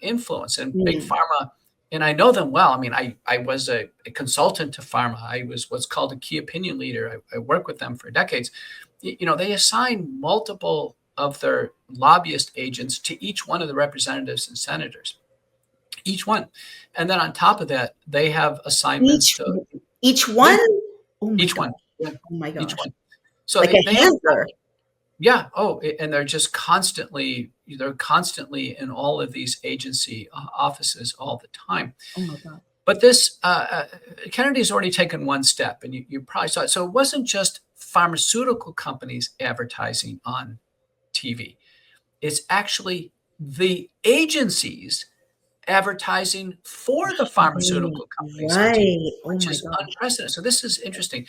influence. And big pharma, and I know them well. I mean, I was a consultant to pharma. I was what's called a key opinion leader. I worked with them for decades. They assign multiple of their lobbyist agents to each one of the representatives and senators. Each one. And then on top of that, they have assignments to each one. Each one. Oh my gosh. Each one. So like they a handler. Yeah. Oh, and they're just constantly in all of these agency offices all the time. Oh my God. But this, Kennedy's already taken one step, and you probably saw it. So it wasn't just pharmaceutical companies advertising on TV. It's actually the agencies advertising for the pharmaceutical companies on TV, Right. Oh which my is gosh. unprecedented. So this is interesting.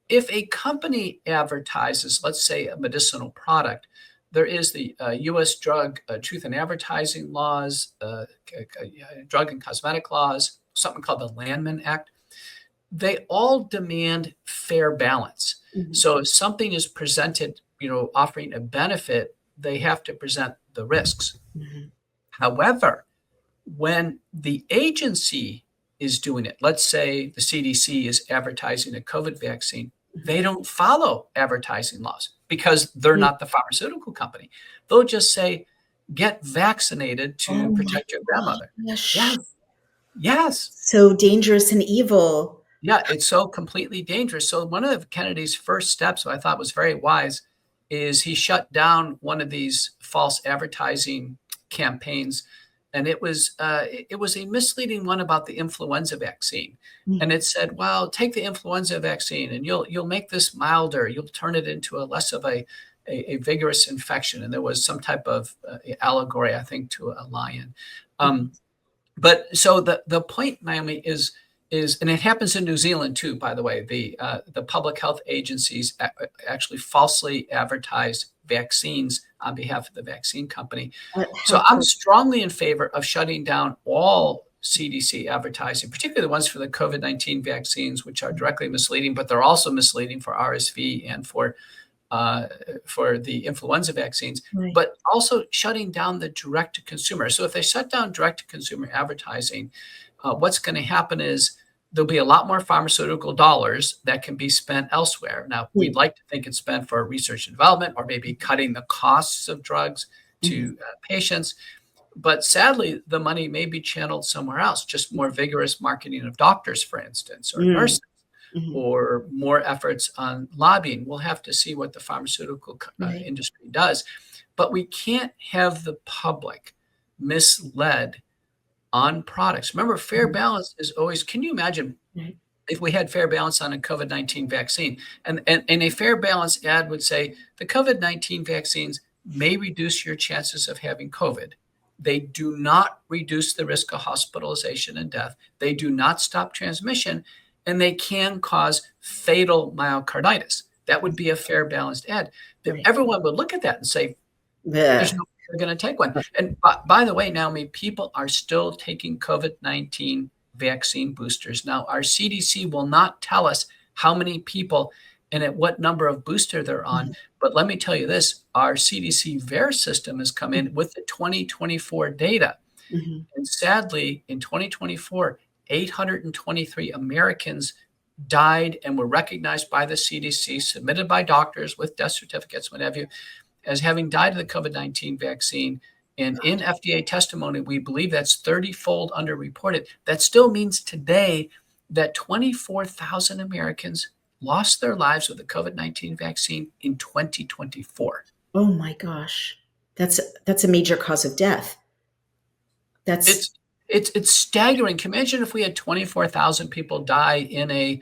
If a company advertises, let's say, a medicinal product, there is the U.S. Drug Truth in Advertising laws, drug and cosmetic laws, something called the Landman Act. They all demand fair balance. Mhm. So if something is presented, offering a benefit, they have to present the risks. Mhm. However, when the agency is doing it, let's say the CDC is advertising a COVID vaccine, they don't follow advertising laws because they're Mm. not the pharmaceutical company. They'll just say, get vaccinated Oh to my protect your grandmother. gosh. Yes, yes. So dangerous and evil. Yeah, it's so completely dangerous. So one of Kennedy's first steps, I thought was very wise, is he shut down one of these false advertising campaigns, and it was a misleading one about the influenza vaccine, Mm. and it said, "Well, take the influenza vaccine, and you'll make this milder. You'll turn it into a less of a vigorous infection." And there was some type of allegory, I think, to a lion. Um, but so the point, Naomi, is and it happens in New Zealand too, by the way. The public health agencies actually falsely advertise vaccines on behalf of the vaccine company. So How I'm strongly in favor of shutting down all CDC advertising, particularly the ones for the COVID-19 vaccines, which are directly misleading, but they're also misleading for RSV and for the influenza vaccines, right. but also shutting down the direct to consumer. So if they shut down direct to consumer advertising, what's going to happen is there'll be a lot more pharmaceutical dollars that can be spent elsewhere. Now, we'd like to think it's spent for research and development or maybe cutting the costs of drugs to patients. But sadly, the money may be channeled somewhere else, just more vigorous marketing of doctors, for instance, or Mm. nurses, Mhm. or more efforts on lobbying. We'll have to see what the pharmaceutical Right. industry does. But we can't have the public misled on products. Remember, fair Mhm. balance is always, can you imagine Right. if we had fair balance on a COVID-19 vaccine? And a fair balance ad would say the COVID-19 vaccines may reduce your chances of having COVID. They do not reduce the risk of hospitalization and death. They do not stop transmission, and they can cause fatal myocarditis. That would be a fair balanced ad. Right. Everyone would look at that and say, there's Ugh. no way we're going to take one. And by the way, Naomi, people are still taking COVID-19 vaccine boosters. Now, our CDC will not tell us how many people and at what number of booster they're on. Mhm. But let me tell you this, our CDC VAERS system has come in with the 2024 data. Mhm. And sadly, in 2024, 823 Americans died and were recognized by the CDC, submitted by doctors with death certificates, what have you, as having died of the COVID-19 vaccine. And in FDA testimony, we believe that's 30-fold underreported. That still means today that 24,000 Americans lost their lives with the COVID-19 vaccine in 2024. Oh my gosh. That's a major cause of death. That's It's staggering. Can you imagine if we had 24,000 people die in a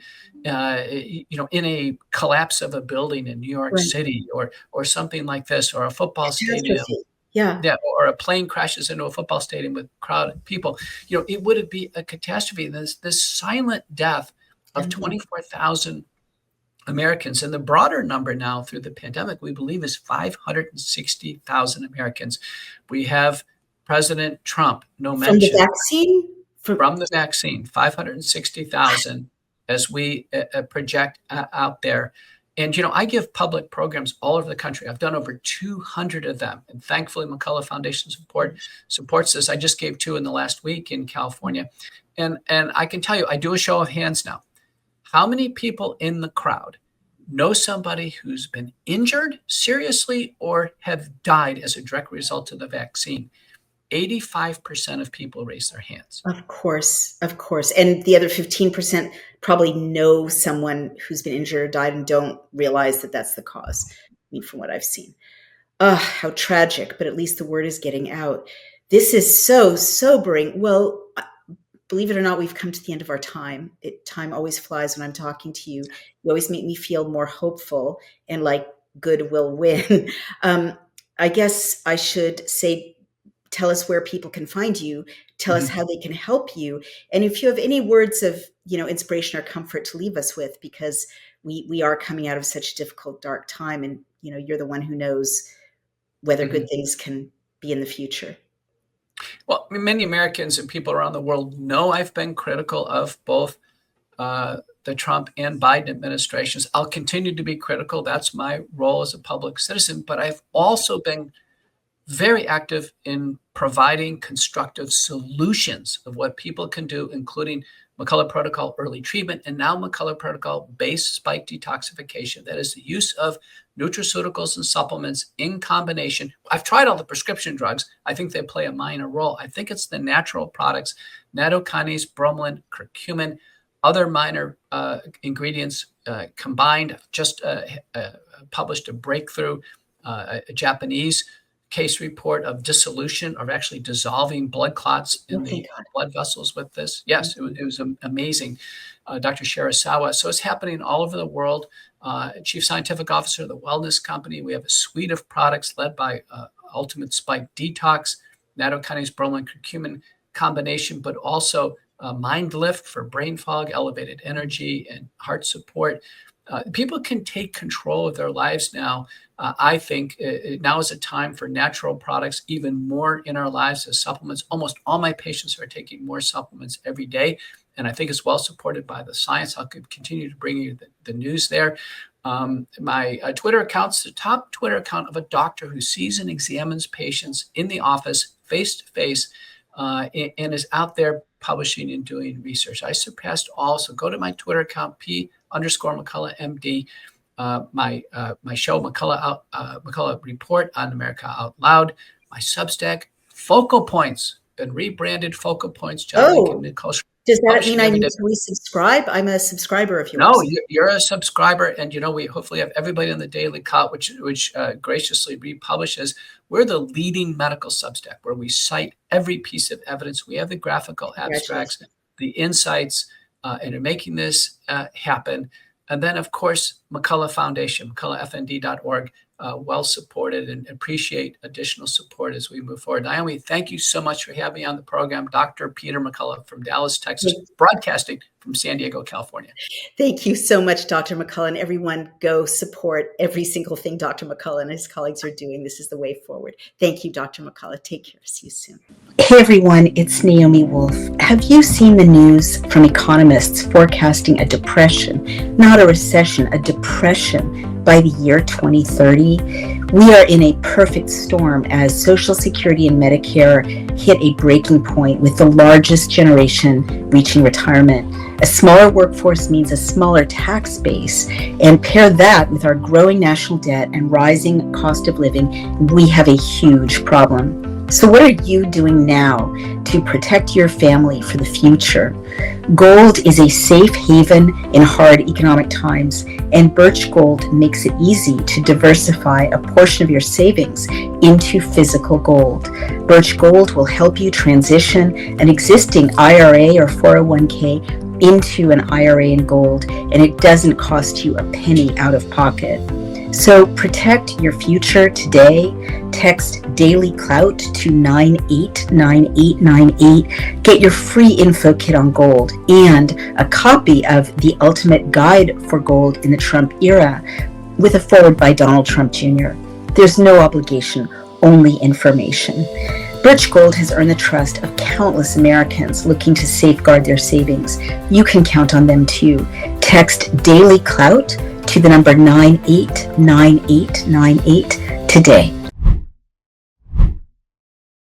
collapse of a building in New York right. City or something like this, or a football stadium. Catastrophe. Yeah. Yeah, or a plane crashes into a football stadium with crowded people. It would be a catastrophe. This silent death of Mhm. 24,000 Americans, and the broader number now through the pandemic, we believe, is 560,000 Americans. We have President Trump, no From the mention vaccine? from the vaccine, 560,000 as we project out there. And, I give public programs all over the country. I've done over 200 of them. And thankfully, McCullough Foundation supports this. I just gave 2 in the last week in California. And I can tell you, I do a show of hands now. How many people in the crowd know somebody who's been injured seriously or have died as a direct result of the vaccine? 85% of people raise their hands. Of course, of course. And the other 15% probably know someone who's been injured or died and don't realize that that's the cause. I mean, from what I've seen. How tragic, but at least the word is getting out. This is so sobering. Well, believe it or not, we've come to the end of our time. Time always flies when I'm talking to you. You always make me feel more hopeful and like good will win. um, I guess I should say, tell us where people can find you, tell us how they can help you. And if you have any words of, inspiration or comfort to leave us with, because we are coming out of such a difficult, dark time, and, you're the one who knows whether good things can be in the future. Well, many Americans and people around the world know I've been critical of both the Trump and Biden administrations. I'll continue to be critical. That's my role as a public citizen. But I've also been very active in providing constructive solutions of what people can do, including McCullough Protocol early treatment, and now McCullough Protocol base spike detoxification. That is the use of nutraceuticals and supplements in combination. I've tried all the prescription drugs. I think they play a minor role. I think it's the natural products, nattokinase, bromelain, curcumin, other minor ingredients combined. Just published a breakthrough, a Japanese case report of dissolution, of actually dissolving blood clots in the blood vessels with this. Yes, it was amazing. Dr. Shirasawa. So it's happening all over the world. Chief Scientific Officer of the Wellness Company. We have a suite of products led by Ultimate Spike Detox, nattokinase, bromelain, curcumin combination, but also Mind Lift for brain fog, elevated energy, and heart support. People can take control of their lives now. I think now is a time for natural products, even more in our lives as supplements. Almost all my patients are taking more supplements every day, and I think it's well supported by the science. I'll continue to bring you the news there. My Twitter account's the top Twitter account of a doctor who sees and examines patients in the office face-to-face and is out there publishing and doing research. I surpassed all, so go to my Twitter account, P_McCullough MD. My show, McCullough Report on America Out Loud. My Substack, Focal Points, been rebranded Focal Points. Does that mean I need to resubscribe? I'm a subscriber of yours. No, you're a subscriber, and we hopefully have everybody on the Daily Cut, which graciously republishes. We're the leading medical Substack where we cite every piece of evidence. We have the graphical abstracts, the insights, and are making this happen. And then, of course, McCullough Foundation, McCulloughFND.org, well supported, and appreciate additional support as we move forward. Naomi, thank you so much for having me on the program. Dr. Peter McCullough from Dallas, Texas, broadcasting from San Diego, California. Thank you so much, Dr. McCullough. And everyone, go support every single thing Dr. McCullough and his colleagues are doing. This is the way forward. Thank you, Dr. McCullough. Take care. See you soon. Hey everyone, it's Naomi Wolf. Have you seen the news from economists forecasting a depression, not a recession, a depression by the year 2030? We are in a perfect storm as Social Security and Medicare hit a breaking point with the largest generation reaching retirement. A smaller workforce means a smaller tax base, and pair that with our growing national debt and rising cost of living, we have a huge problem. So what are you doing now to protect your family for the future? Gold is a safe haven in hard economic times, and Birch Gold makes it easy to diversify a portion of your savings into physical gold. Birch Gold will help you transition an existing IRA or 401k into an IRA in gold, and it doesn't cost you a penny out of pocket. So protect your future today. Text Daily Clout to 989898. Get your free info kit on gold and a copy of The Ultimate Guide for Gold in the Trump Era with a foreword by Donald Trump Jr. There's no obligation, only information. Birch Gold has earned the trust of countless Americans looking to safeguard their savings. You can count on them too. Text Daily Clout to the number 989898 today.